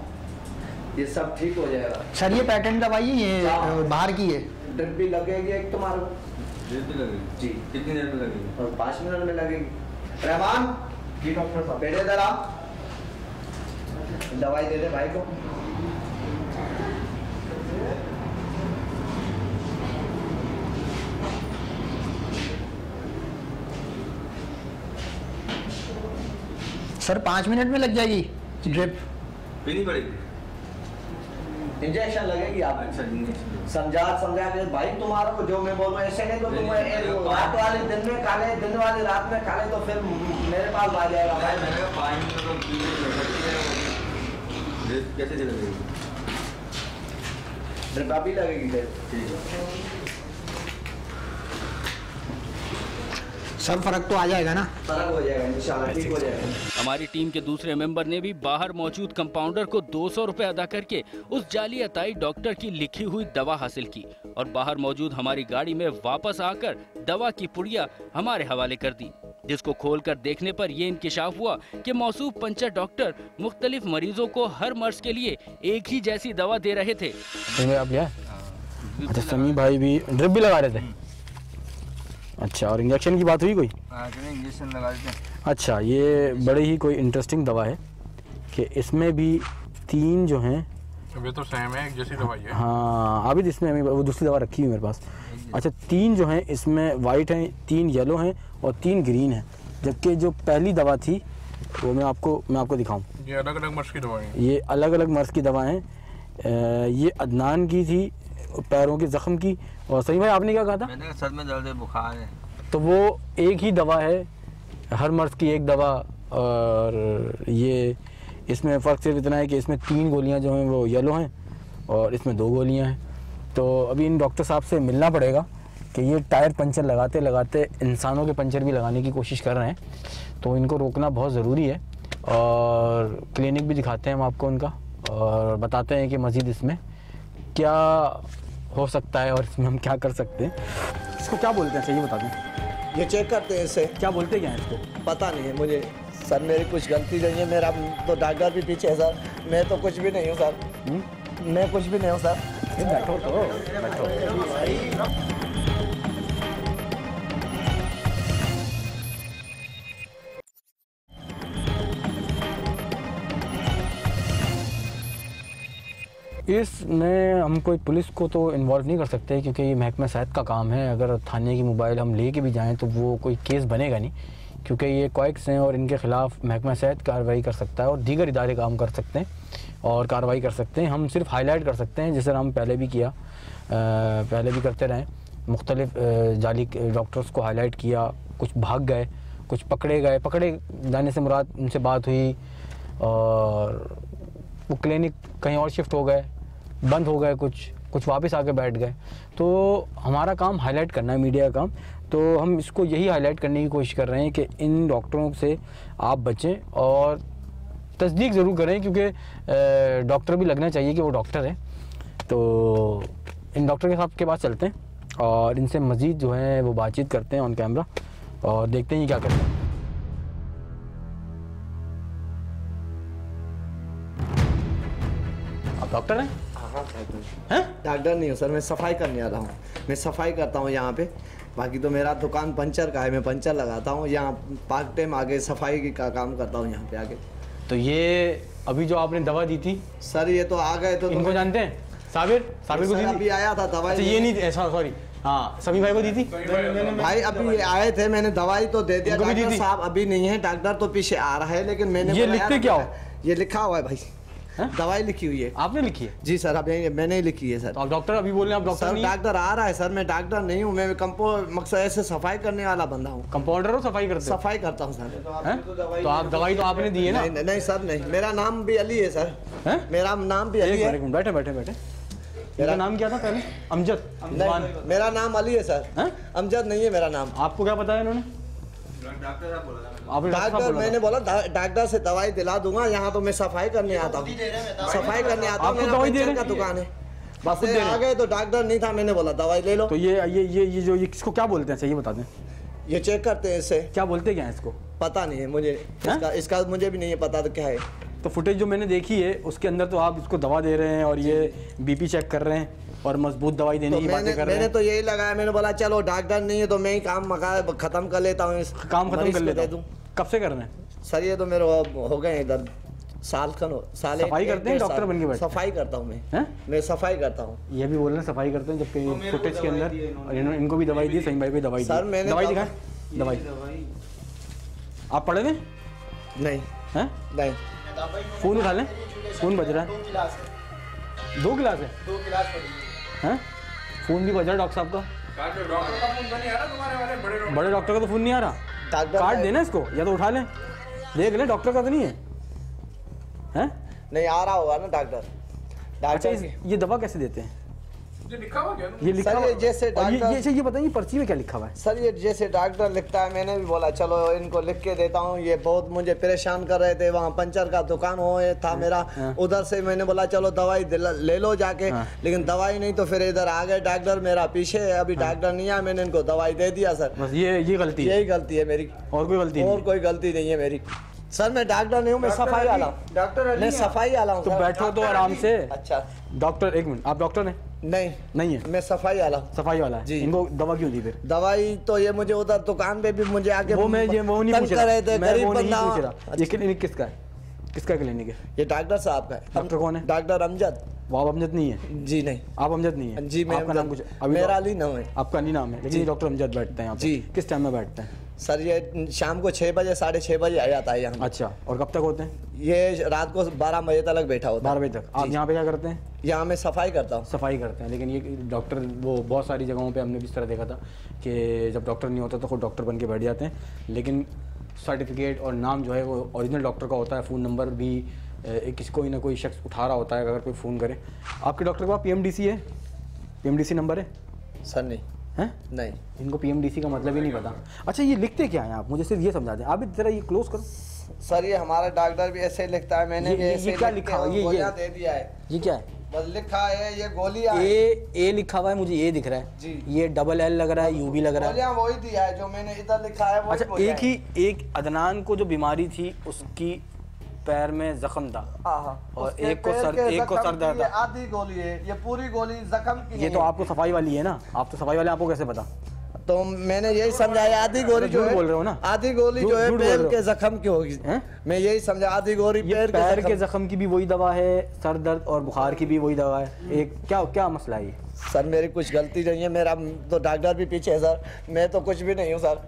Speaker 4: ये सब ठीक हो जाएगा।
Speaker 3: सर ये पैटर्न दवाई है, ये बाहर की है?
Speaker 4: ड्रिप भी लगेगी एक तुम्हारे
Speaker 7: ड्रिप भी लगेगी?
Speaker 4: जी।
Speaker 7: कितनी देर में लगेगी?
Speaker 4: और 5 मिनट में लगेगी। रहमान
Speaker 6: जी डॉक्टर साहब।
Speaker 4: बैठे इधर आप, दवाई दे दे भाई को।
Speaker 3: सर 5 मिनट में लग जाएगी ड्रिप?
Speaker 7: पीनी पड़ेगी?
Speaker 4: इंजेक्शन लगेगी आप समझा के भाई तुम्हारा को जो मैं बोल रहा हूँ ऐसे नहीं तो तुम रात वाले दिन में काले दिन वाली रात में काले तो फिर मेरे पास आ जाएगा भाई।
Speaker 7: कैसे लगेगी?
Speaker 4: ड्रिप अभी लगेगी
Speaker 3: सब फर्क तो आ जाएगा ना?
Speaker 4: फर्क हो जाएगा इंशाल्लाह, ठीक हो जाएगा।
Speaker 2: हमारी टीम के दूसरे मेंबर ने भी बाहर मौजूद कंपाउंडर को 200 रुपए अदा करके उस जाली अताई डॉक्टर की लिखी हुई दवा हासिल की और बाहर मौजूद हमारी गाड़ी में वापस आकर दवा की पुड़िया हमारे हवाले कर दी, जिसको खोलकर देखने पर ये इंकिशाफ हुआ कि मौसूफ पंचर डॉक्टर मुख्तलिफ मरीजों को हर मर्ज के लिए एक ही जैसी दवा दे रहे थे।
Speaker 1: अच्छा, समी भाई भी ड्रिप भी लगा रहे थे। अच्छा, और इंजेक्शन की बात हुई कोई?
Speaker 7: इंजेक्शन लगा देते हैं।
Speaker 1: अच्छा, ये बड़ी ही कोई इंटरेस्टिंग दवा है कि इसमें भी 3 जो हैं,
Speaker 6: ये तो सेम है, एक जैसी दवाई है।
Speaker 1: हाँ, अभी इसमें हमें वो दूसरी दवा रखी हुई मेरे पास। अच्छा, 3 जो हैं इसमें वाइट हैं, 3 येलो हैं और 3 ग्रीन हैं, जबकि जो पहली दवा थी वो मैं आपको दिखाऊं।
Speaker 6: ये अलग अलग मर्ज की दवाएं हैं।
Speaker 1: ये अलग अलग मर्ज की दवाएं हैं। ये अदनान की थी, पैरों के ज़ख्म की। और सही भाई आपने क्या कहा था?
Speaker 7: मैंने सर में दर्द है, बुखार है।
Speaker 1: तो वो एक ही दवा है, हर मर्ज की एक दवा। और ये इसमें फ़र्क सिर्फ इतना है कि इसमें 3 गोलियां जो हैं वो येलो हैं और इसमें 2 गोलियां हैं। तो अभी इन डॉक्टर साहब से मिलना पड़ेगा कि ये टायर पंचर लगाते लगाते इंसानों के पंचर भी लगाने की कोशिश कर रहे हैं, तो इनको रोकना बहुत ज़रूरी है। और क्लिनिक भी दिखाते हैं हम आपको उनका और बताते हैं कि मज़ीद इसमें क्या हो सकता है और इसमें हम क्या कर सकते हैं। इसको क्या बोलते हैं, चाहिए बता दें।
Speaker 4: ये चेक करते हैं इससे,
Speaker 1: क्या बोलते क्या हैं इसको?
Speaker 4: पता नहीं है मुझे सर, मेरी कुछ गलती नहीं है। मेरा तो डॉक्टर भी पीछे है सर, मैं तो कुछ भी नहीं हूँ सर। मैं कुछ भी नहीं हूँ सर।
Speaker 1: बैठो तो बैठो। इसमें हम कोई पुलिस को तो इन्वॉल्व नहीं कर सकते क्योंकि ये महकमा सेहत का काम है। अगर थाने की मोबाइल हम ले के भी जाएँ तो वो कोई केस बनेगा नहीं, क्योंकि ये क्वाइक्स हैं और इनके ख़िलाफ़ महकमा सेहत कार्रवाई कर सकता है और दीगर इदारे काम कर सकते हैं और कार्रवाई कर सकते हैं। हम सिर्फ हाईलाइट कर सकते हैं, जैसे हम पहले भी किया, पहले भी करते रहे। मुख्तलिफ जाली डॉक्टर्स को हाईलाइट किया, कुछ भाग गए, कुछ पकड़े गए। पकड़े जाने से मुराद उनसे बात हुई और वो क्लिनिक कहीं और शिफ्ट हो गए, बंद हो गए, कुछ वापस आके बैठ गए। तो हमारा काम हाईलाइट करना है, मीडिया का काम। तो हम इसको यही हाईलाइट करने की कोशिश कर रहे हैं कि इन डॉक्टरों से आप बचें और तस्दीक ज़रूर करें, क्योंकि डॉक्टर भी लगना चाहिए कि वो डॉक्टर है। तो इन डॉक्टर के साथ के पास चलते हैं और इनसे मज़ीद जो है वो बातचीत करते हैं ऑन कैमरा और देखते हैं ये क्या करते हैं। आप डॉक्टर हैं?
Speaker 4: हाँ, डॉक्टर नहीं हूँ सर, मैं सफाई करने आता हूँ। मैं सफाई करता हूँ यहाँ पे। बाकी तो मेरा दुकान पंचर का है, मैं पंचर लगाता हूँ। यहाँ पार्ट टाइम आगे सफाई का काम करता हूँ यहाँ पे आगे।
Speaker 1: तो ये अभी जो आपने दवा दी थी
Speaker 4: सर, ये तो आ गए तो
Speaker 1: इनको जानते हैं? साबिर को दी थी?
Speaker 4: अभी आया था दवाई।
Speaker 1: अच्छा, ये नहीं, सॉरी, हाँ, सभी भाई को दी थी?
Speaker 4: भाई अभी आए थे, मैंने दवाई तो दे दिया। डॉक्टर साहब अभी नहीं है, डॉक्टर तो पीछे आ रहा है, लेकिन मैंने
Speaker 1: ये लिखते क्या हो?
Speaker 4: ये लिखा हुआ है भाई, दवाई लिखी हुई है।
Speaker 1: आपने लिखी है?
Speaker 4: जी सर, अब मैंने ही लिखी है सर।
Speaker 1: तो आप डॉक्टर अभी बोल रहे हैं आप डॉक्टर नहीं?
Speaker 4: डॉक्टर आ रहा है सर, मैं डॉक्टर नहीं हूँ। मैं मकसद ऐसे सफाई करने वाला बंदा हूँ।
Speaker 1: कंपाउंडर हो, सफाई करते?
Speaker 4: सफाई करता हूँ सर।
Speaker 1: तो आप दवाई तो आपने दी है ना?
Speaker 4: नहीं सर, नहीं। मेरा नाम भी अली है सर। मेरा नाम भी अली है।
Speaker 1: बैठे बैठे बैठे। मेरा नाम क्या था पहले? अमजद।
Speaker 4: मेरा नाम अली है सर। अमजद नहीं है मेरा नाम।
Speaker 1: आपको क्या बताया इन्होंने?
Speaker 4: डॉक्टर, मैंने बोला डॉक्टर से दवाई दिला दूंगा। यहाँ तो मैं सफाई करने आता हूँ, सफाई करने आता हूँ।
Speaker 1: आपको दवाई दे रहे
Speaker 4: का दुकान है,
Speaker 1: बस
Speaker 4: आ गए तो डॉक्टर नहीं था, मैंने बोला दवाई ले लो।
Speaker 1: तो ये जो किसको क्या बोलते हैं, चाहिए बता दें।
Speaker 4: ये चेक करते हैं इससे।
Speaker 1: क्या बोलते क्या है इसको?
Speaker 4: पता नहीं है मुझे, इसका मुझे भी नहीं है पता तो क्या है।
Speaker 1: तो फुटेज जो मैंने देखी है उसके अंदर तो आप इसको दवा दे रहे हैं और ये बीपी चेक कर रहे हैं और मजबूत दवाई देने की बातें कर रहे हैं।
Speaker 4: मैंने तो यही लगाया, मैंने बोला चलो डॉक्टर नहीं है तो मैं ही काम खत्म कर लेता हूँ।
Speaker 1: काम खत्म कर लेता हूँ। कब से कर रहे हैं
Speaker 4: सर? ये तो मेरे हो गए इधर साल।
Speaker 1: सफाई करते हैं डॉक्टर बन के बैठे?
Speaker 4: सफाई करता हूँ मैं सफाई करता हूँ।
Speaker 1: ये भी बोल रहे हैं सफाई करते हैं, जबकि फुटेज के अंदर और इनको भी दवाई दी, सही भाई को दवाई दी।
Speaker 4: सर मैंने
Speaker 1: दवाई दिखाएं, दवाई आप पढ़े थे?
Speaker 4: नहीं
Speaker 1: हैं?
Speaker 4: नहीं।
Speaker 1: फ़ोन उठा लें, फ़ोन बज रहा है। 2 गिलास है?
Speaker 3: 2 गिलास पड़ी
Speaker 1: हैं? फ़ोन भी बजा डॉक्टर साहब का।
Speaker 6: डॉक्टर का फोन तो नहीं आ रहा तुम्हारे वाले
Speaker 1: बड़े डॉक्टर का तो फ़ोन नहीं आ रहा। कार्ड देना इसको या तो उठा लें, देख लें, डॉक्टर का तो नहीं है? हैं?
Speaker 3: नहीं आ रहा होगा ना डॉक्टर।
Speaker 1: अच्छा ये दवा कैसे देते हैं?
Speaker 6: लिखा हुआ क्या?
Speaker 1: ये लिखा हुआ
Speaker 3: जैसे
Speaker 1: ये बताइए पर्ची में क्या लिखा हुआ है?
Speaker 3: सर ये जैसे डॉक्टर लिखता है, मैंने भी बोला चलो इनको लिख के देता हूँ। ये बहुत मुझे परेशान कर रहे थे, वहाँ पंचर का दुकान हो था मेरा, उधर से मैंने बोला चलो दवाई ले लो जाके, लेकिन दवाई नहीं तो फिर इधर आ गए डॉक्टर मेरा पीछे है, अभी डॉक्टर नहीं आया, मैंने इनको दवाई दे दिया सर।
Speaker 1: बस ये गलती है?
Speaker 3: यही गलती है मेरी,
Speaker 1: और कोई गलती नहीं?
Speaker 3: और कोई गलती नहीं है मेरी सर। मैं डॉक्टर नहीं हूँ, मैं सफाई वाला हूँ। डॉक्टर मैं सफाई वाला हूँ।
Speaker 1: तो बैठो तो आराम से।
Speaker 3: अच्छा
Speaker 1: डॉक्टर, एक मिनट, आप डॉक्टर हैं? नहीं है।
Speaker 3: मैं सफाई वाला।
Speaker 1: सफाई वाला है जी। इनको दवा क्यों दी फिर?
Speaker 3: दवाई तो ये मुझे उधर दुकान पे भी मुझे आके
Speaker 1: वो नहीं पूछ रहा,
Speaker 3: गरीब बंदा।
Speaker 1: ये क्लिनिक किसका है? किसका क्लिनिक है?
Speaker 3: ये डॉक्टर साहब का है।
Speaker 1: डॉक्टर कौन है?
Speaker 3: डॉक्टर अमजद।
Speaker 1: वो आप अमजद नहीं है?
Speaker 3: जी नहीं।
Speaker 1: आप अमजद नहीं है?
Speaker 3: जी मैं
Speaker 1: आपका नाम कुछ?
Speaker 3: मेरा अली नाम है।
Speaker 1: आपका अली नाम है, लेकिन डॉक्टर अमजद बैठते हैं यहाँ
Speaker 3: जी।
Speaker 1: किस टाइम में बैठते हैं
Speaker 3: सर? ये शाम को 6 बजे 6:30 बजे आ जाता है यहाँ।
Speaker 1: अच्छा, और कब तक होते हैं?
Speaker 3: ये रात को 12 बजे तक बैठा होता है।
Speaker 1: 12 बजे तक। आप यहाँ पे क्या करते हैं?
Speaker 3: यहाँ मैं सफाई करता हूँ।
Speaker 1: सफाई करते हैं, लेकिन ये डॉक्टर वो बहुत सारी जगहों पे हमने भी इस तरह देखा था कि जब डॉक्टर नहीं होता तो खुद डॉक्टर बन के बैठ जाते हैं, लेकिन सर्टिफिकेट और नाम जो है वो ओरिजिनल डॉक्टर का होता है, फ़ोन नंबर भी किसी कोई ना कोई शख्स उठा रहा होता है अगर कोई फ़ोन करे। आपके डॉक्टर के पास PMDC है? PMDC नंबर है?
Speaker 3: सर नहीं
Speaker 1: हैं?
Speaker 3: नहीं,
Speaker 1: इनको PMDC का मतलब ही नहीं पता। अच्छा ये लिखते क्या हैं आप? मुझे सिर्फ ये समझा दें, आप भी जरा ये क्लोज करो।
Speaker 3: सर ये हमारा डॉक्टर भी ऐसे लिखता है, मैंने भी ऐसे
Speaker 1: क्या लिखा हुआ? ये
Speaker 3: दे दिया है।
Speaker 1: ये क्या है?
Speaker 3: बस लिखा है ये गोलियां।
Speaker 1: ए लिखा हुआ है, मुझे ये दिख रहा है
Speaker 3: जी।
Speaker 1: ये $LL लग रहा है, UB लग रहा है।
Speaker 3: गोलियां वही दिया है जो मैंने इधर लिखा है।
Speaker 1: अच्छा एक अदनान को जो बीमारी थी उसकी पैर में जख्म था और एक को सर दर्द था।
Speaker 3: आधी गोली है, ये पूरी गोली जख्म की।
Speaker 1: ये तो आपको सफाई वाली है ना? आप तो सफाई वाले, आपको कैसे पता?
Speaker 3: तो मैंने यही समझाया आधी गोली जो है,
Speaker 1: बोल रहे हो ना,
Speaker 3: आधी गोली जो है पैर के जख्म की होगी। मैं यही समझा, आधी गोली पैर
Speaker 1: के जख्म की भी वही दवा है, सर दर्द और बुखार की भी वही दवा है। एक क्या मसला है ये?
Speaker 3: सर मेरी कुछ गलती नहीं है, मेरा तो डॉक्टर भी पीछे है सर, मैं तो कुछ भी नहीं हूँ सर।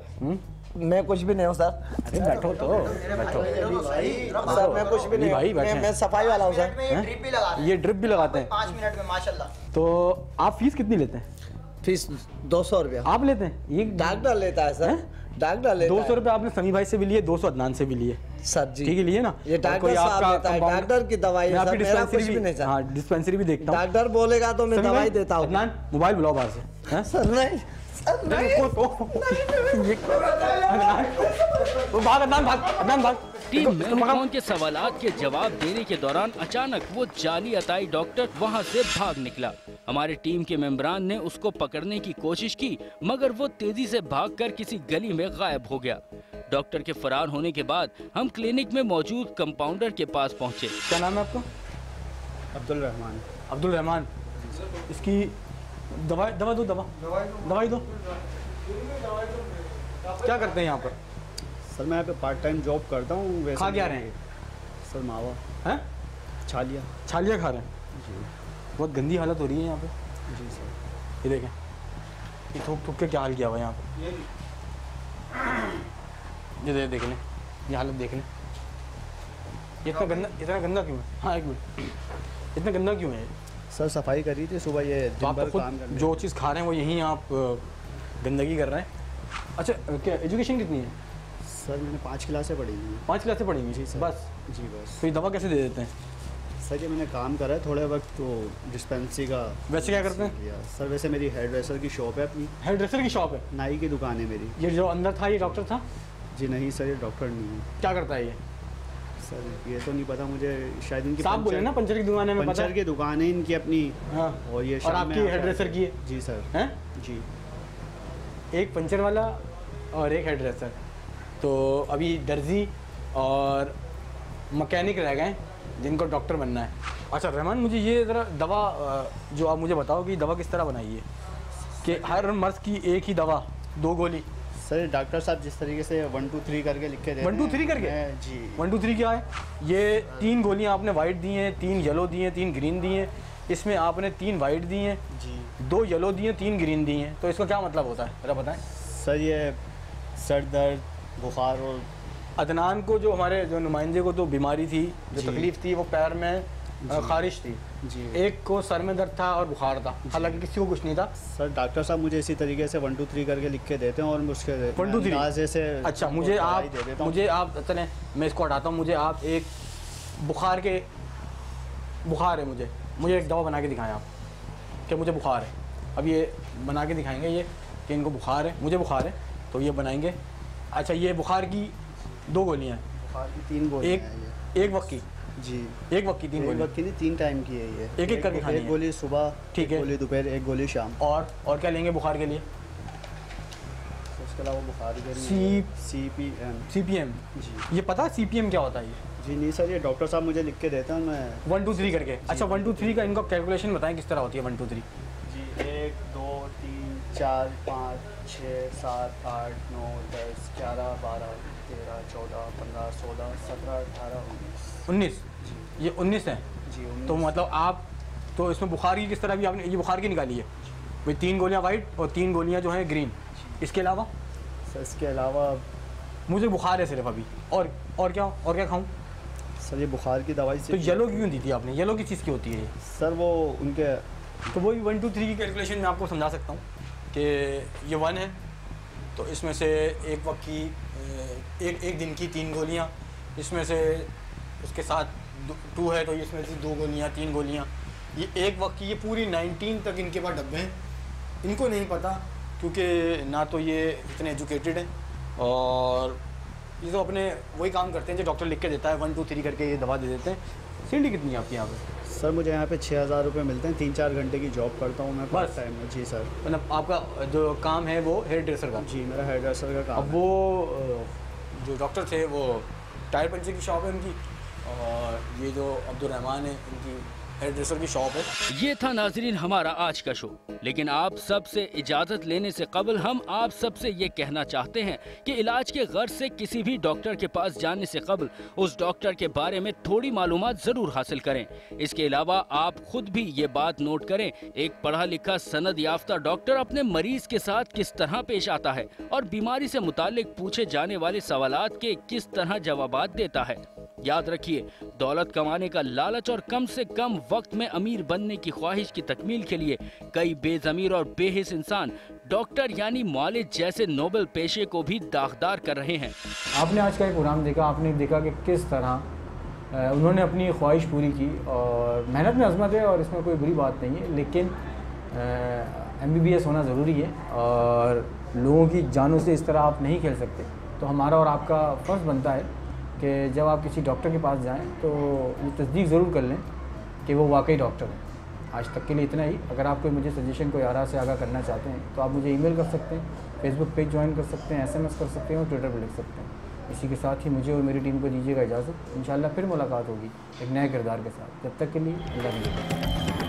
Speaker 3: मैं कुछ भी नहीं हूँ सर।
Speaker 1: अरे बैठो तो, बैठो
Speaker 3: सर, मैं कुछ भी नहीं
Speaker 1: भाई,
Speaker 3: मैं सफाई वाला हूँ सर।
Speaker 1: ये ड्रिप भी लगाते हैं
Speaker 3: 5 मिनट में माशाल्लाह।
Speaker 1: तो आप फीस कितनी लेते हैं?
Speaker 3: फीस 200 रुपया।
Speaker 1: आप लेते हैं? ये
Speaker 3: डॉक्टर लेता है सर, डॉक्टर लेता है।
Speaker 1: 200 रुपये आपने समी भाई से भी लिए, 200 अदनान से भी लिए
Speaker 3: सर जी।
Speaker 1: ठीक है, लिए ना?
Speaker 3: ये डॉक्टर साहब लेता है, डॉक्टर की दवाई है सर, मेरा कुछ भी नहीं सर।
Speaker 1: हाँ डिस्पेंसरी भी देखता हूँ।
Speaker 3: डॉक्टर बोलेगा तो मैं दवाई देता हूँ।
Speaker 1: अदनान मोबाइल बुलाओ बाहर से।
Speaker 3: सर नहीं
Speaker 1: भाग।
Speaker 2: टीम मेहमान के सवालात के जवाब देने के दौरान अचानक वो जाली अताई डॉक्टर वहाँ से भाग निकला। हमारे टीम के मेंबरान ने उसको पकड़ने की कोशिश की, मगर वो तेजी से भागकर किसी गली में गायब हो गया। डॉक्टर के फरार होने के बाद हम क्लिनिक में मौजूद कंपाउंडर के पास पहुँचे।
Speaker 1: क्या नाम है आपका?
Speaker 5: अब्दुल रहमान।
Speaker 1: अब्दुल रहमान, इसकी दवाई दो। क्या करते हैं यहाँ पर?
Speaker 5: सर मैं यहाँ पे पार्ट टाइम जॉब करता हूँ।
Speaker 1: खा क्या रहे हैं?
Speaker 5: सर मावा
Speaker 1: हैं?
Speaker 5: छालिया
Speaker 1: खा रहे हैं जी। बहुत गंदी हालत हो रही है यहाँ पे
Speaker 5: जी सर।
Speaker 1: ये देखें, ये थूक के क्या हाल किया हुआ है यहाँ पे। ये देख लें, ये हालत देख लें। इतना गंदा क्यों है? हाँ एक मिनट, इतना गंदा क्यों है?
Speaker 5: सर सफाई करी थी सुबह, ये
Speaker 1: तो आप खुद जो चीज़ खा रहे हैं वो यहीं आप गंदगी कर रहे हैं। अच्छा क्या एजुकेशन कितनी है?
Speaker 5: सर मैंने 5 क्लासें पढ़ी हुई।
Speaker 1: 5 क्लासें पढ़ी हुई?
Speaker 5: जी सर।
Speaker 1: बस?
Speaker 5: जी बस।
Speaker 1: तो ये दवा कैसे दे देते हैं?
Speaker 5: सर ये मैंने काम करा है थोड़े वक्त, तो डिस्पेंसरी का।
Speaker 1: वैसे क्या करते हैं?
Speaker 5: सर वैसे मेरी हेयर ड्रेसर की शॉप है अपनी।
Speaker 1: हेयर ड्रेसर की शॉप है?
Speaker 5: नाई की दुकान है मेरी।
Speaker 1: ये जो अंदर था ये डॉक्टर था?
Speaker 5: जी नहीं सर, ये डॉक्टर नहीं है।
Speaker 1: क्या करता है ये?
Speaker 5: सर ये तो नहीं पता मुझे, शायद इनकी
Speaker 1: साहब बोले ना पंचर की दुकान है।
Speaker 5: पंचर की दुकान है इनकी अपनी।
Speaker 1: हाँ।
Speaker 5: और ये
Speaker 1: और आपकी हेयर ड्रेसर की है?
Speaker 5: जी सर।
Speaker 1: हैं?
Speaker 5: जी।
Speaker 1: एक पंचर वाला और एक हेयर ड्रेसर, तो अभी दर्जी और मकैनिक रह गए जिनको डॉक्टर बनना है। अच्छा रहमान, मुझे ये ज़रा दवा जो आप मुझे बताओ कि दवा किस तरह बनाई है कि हर मर्ज़ की एक ही दवा 2 गोली?
Speaker 5: सर डॉक्टर साहब जिस तरीके से 1 2 3 करके लिख के दे
Speaker 1: 1 2 3 करके?
Speaker 5: जी।
Speaker 1: 1 2 3 क्या है? ये 3 गोलियां आपने वाइट दी हैं, 3 येलो दी हैं, 3 ग्रीन दी हैं। इसमें आपने 3 वाइट दी हैं
Speaker 5: जी,
Speaker 1: 2 येलो दी हैं, 3 ग्रीन दी हैं। तो इसका क्या मतलब होता है ज़रा बताएं।
Speaker 5: सर ये सर दर्द, बुखार और
Speaker 1: अदनान को जो हमारे जो नुमाइंदे को तो बीमारी थी, जो तकलीफ़ थी वो पैर में खारिश थी,
Speaker 5: जी।
Speaker 1: एक को सर में दर्द था और बुखार था, हालांकि किसी को कुछ नहीं था।
Speaker 5: सर डॉक्टर साहब मुझे इसी तरीके से 1 2 3 करके लिख के देते हैं और मुझके
Speaker 1: 1 2 3
Speaker 5: अंदाजे से
Speaker 1: अच्छा, मुझे आप चलें मैं इसको हटाता हूँ। मुझे आप एक बुखार है, मुझे एक दवा बना के दिखाएं आप कि मुझे बुखार है। अब ये बना के दिखाएंगे ये कि इनको बुखार है, मुझे बुखार है, तो ये बनाएंगे। अच्छा, ये बुखार की 2 गोलियाँ हैं,
Speaker 5: बुखार की 3 गोलियाँ हैं
Speaker 1: एक वक्त की
Speaker 5: जी,
Speaker 1: एक वक्त की 3 गोली,
Speaker 5: वक्त की नहीं 3 टाइम की है ये,
Speaker 1: एक करके खानी है।
Speaker 5: एक गोली सुबह,
Speaker 1: ठीक है,
Speaker 5: एक गोली दोपहर, एक गोली शाम।
Speaker 1: और क्या लेंगे बुखार के लिए?
Speaker 5: उसके अलावा बुखार के लिए CPM जी।
Speaker 1: ये पता है CPM क्या होता है? ये
Speaker 5: जी नहीं सर, ये डॉक्टर साहब मुझे लिख के देते हैं, मैं
Speaker 1: 1 2 3 करके। अच्छा, 1 2 3 का इनका कैलकुलेशन बताएं किस तरह होती है 1 2 3
Speaker 5: जी। 1 2 3 4 5 6 7 8 9 10 11 12 13 14 15 16 17 18 19
Speaker 1: 19 ये 19 है
Speaker 5: जी। 19
Speaker 1: तो मतलब आप तो इसमें बुखार की किस तरह भी आपने ये बुखार की निकाली है भाई, 3 गोलियां वाइट और 3 गोलियां जो हैं ग्रीन। इसके अलावा
Speaker 5: सर, इसके अलावा
Speaker 1: मुझे बुखार है सिर्फ अभी, और क्या खाऊं?
Speaker 5: सर ये बुखार की दवाई से
Speaker 1: तो येलो क्यों दी थी आपने? येलो किस चीज़ की होती है ये?
Speaker 5: सर वो उनके
Speaker 1: तो वही 1 2 3 की कैलकुलेशन मैं आपको समझा सकता हूँ कि ये 1 है तो इसमें से एक वक्त की एक दिन की 3 गोलियाँ, इसमें से उसके साथ 2 है तो इसमें से 2 गोलियाँ 3 गोलियाँ, ये एक वक्त की, ये पूरी 19 तक इनके पास डब्बे हैं। इनको नहीं पता क्योंकि ना तो ये इतने एजुकेटेड हैं और ये तो अपने वही काम करते हैं जो डॉक्टर लिख के देता है, 1 2 3 करके ये दवा दे देते हैं। सैलरी कितनी है आपकी यहाँ पे?
Speaker 5: सर मुझे यहाँ पे 6000 रुपये मिलते हैं, 3-4 घंटे की जॉब करता हूँ मैं
Speaker 1: बस?
Speaker 5: पार्ट टाइम में जी सर।
Speaker 1: मतलब आपका जो काम है वो हेयर ड्रेसर का?
Speaker 5: जी, मेरा हेयर ड्रेसर का काम
Speaker 1: अब वो जो डॉक्टर थे वो टायर पंचर की शॉप है उनकी, और ये जो अब्दुलरहमान है इनकी हेयर ड्रेसर की शॉप है।
Speaker 2: ये था नाजरीन हमारा आज का शो, लेकिन आप सबसे इजाजत लेने से कबल हम आप सबसे ये कहना चाहते हैं कि इलाज के गर्ज से किसी भी डॉक्टर के पास जाने से कबल उस डॉक्टर के बारे में थोड़ी मालूमात जरूर हासिल करें। इसके अलावा आप खुद भी ये बात नोट करें, एक पढ़ा लिखा सनद याफ्ता डॉक्टर अपने मरीज के साथ किस तरह पेश आता है और बीमारी से मुतालिक पूछे जाने वाले सवालात के किस तरह जवाबात देता है। याद रखिए, दौलत कमाने का लालच और कम से कम वक्त में अमीर बनने की ख्वाहिश की तकमील के लिए कई बेज़मीर और बेहिस इंसान डॉक्टर यानी मौलिद जैसे नोबल पेशे को भी दागदार कर रहे हैं।
Speaker 1: आपने आज का एक प्रोग्राम देखा, आपने देखा कि किस तरह उन्होंने अपनी ख्वाहिश पूरी की और मेहनत में अजमत है और इसमें कोई बुरी बात नहीं है, लेकिन MBBS होना ज़रूरी है और लोगों की जानों से इस तरह आप नहीं खेल सकते। तो हमारा और आपका फ़र्ज़ बनता है कि जब आप किसी डॉक्टर के पास जाएं तो ये तस्दीक ज़रूर कर लें कि वो वाकई डॉक्टर है। आज तक के लिए इतना ही। अगर आप कोई मुझे सजेशन कोई आरा से आगाह करना चाहते हैं तो आप मुझे ईमेल कर सकते हैं, फेसबुक पेज ज्वाइन कर सकते हैं, SMS कर सकते हैं और ट्विटर पर लिख सकते हैं। इसी के साथ ही मुझे और मेरी टीम को दीजिएगा इजाज़त। इंशाल्लाह फिर मुलाकात होगी एक नए किरदार के साथ। जब तक के लिए अल्लाह हाफ़िज़।